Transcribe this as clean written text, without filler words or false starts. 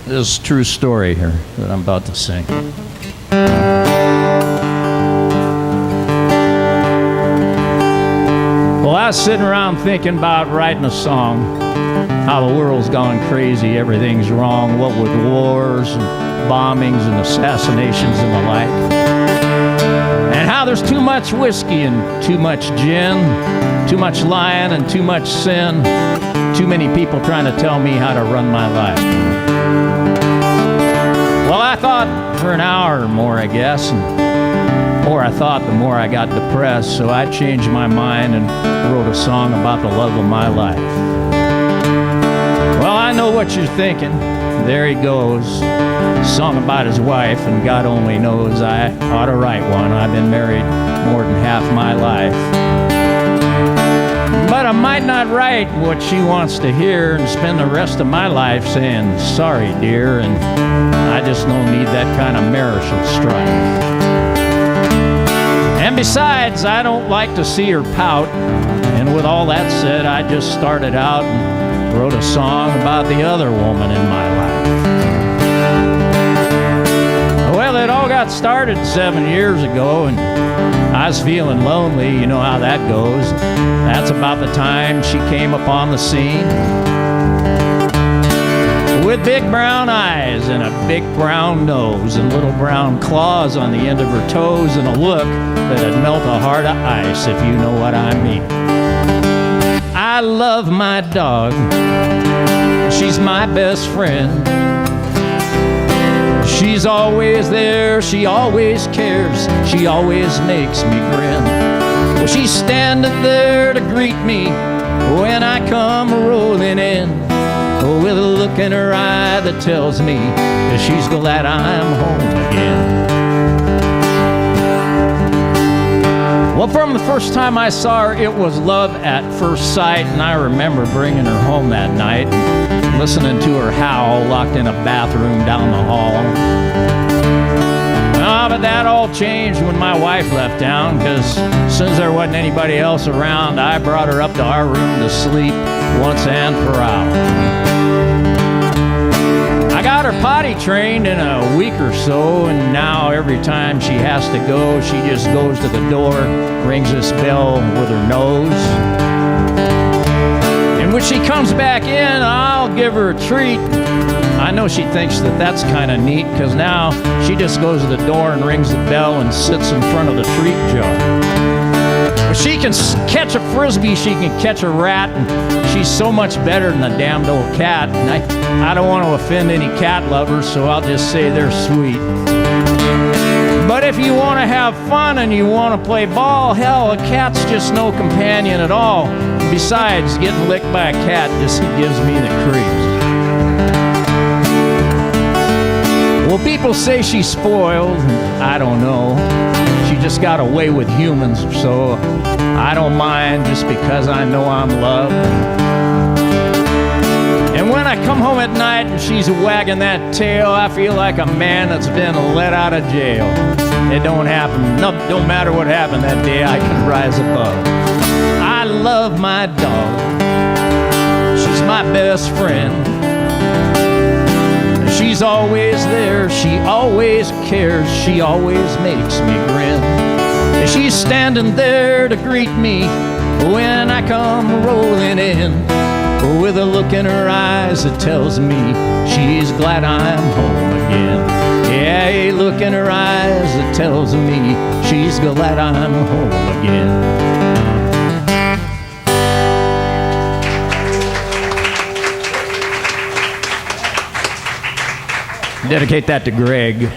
This is a true story here that I'm about to sing. Well, I was sitting around thinking about writing a song, how the world's gone crazy, everything's wrong, what with wars and bombings and assassinations and the like, and how there's too much whiskey and too much gin, too much lying and too much sin, too many people trying to tell me how to run my life. Well, I thought for an hour or more, I guess, and the more I thought, the more I got depressed, so I changed my mind and wrote a song about the love of my life. Well, I know what you're thinking. There he goes, a song about his wife, and God only knows I ought to write one. I've been married more than half my life. But I might not write what she wants to hear and spend the rest of my life saying, sorry, dear, and I just don't need that kind of marital strife. And besides, I don't like to see her pout. And with all that said, I just started out and wrote a song about the other woman in my life. Well, it all got started 7 years ago, and I was feeling lonely. You know how that goes. That's about the time she came upon the scene, with big brown eyes and a big brown nose and little brown claws on the end of her toes and a look that'd melt a heart of ice, if you know what I mean. I love my dog. She's my best friend. She's always there, she always cares, she always makes me grin. Well, she's standing there to greet me when I come rolling in, with a look in her eye that tells me that she's glad I'm home again. Well, from the first time I saw her, it was love at first sight, and I remember bringing her home that night and listening to her howl locked in a bathroom down the hall. But that all changed when my wife left town, because since there wasn't anybody else around, I brought her up to our room to sleep once and for all. I got her potty trained in a week or so, and now every time she has to go, she just goes to the door, rings this bell with her nose. And when she comes back in, I'll give her a treat. I know she thinks that that's kind of neat, because now she just goes to the door and rings the bell and sits in front of the treat jar. But she can catch a frisbee, she can catch a rat, and she's so much better than a damned old cat. And I don't want to offend any cat lovers, so I'll just say they're sweet. But if you want to have fun and you want to play ball, hell, a cat's just no companion at all. Besides, getting licked by a cat just gives me the creeps. Well, people say she's spoiled, and I don't know. She just got away with humans, so I don't mind just because I know I'm loved. And when I come home at night and she's wagging that tail, I feel like a man that's been let out of jail. It don't happen, no, don't matter what happened that day, I can rise above. I love my dog. She's my best friend. She's always there, she always cares, she always makes me grin. And she's standing there to greet me when I come rolling in, with a look in her eyes that tells me she's glad I'm home again. Yeah, a look in her eyes that tells me she's glad I'm home again. Dedicate that to Greg.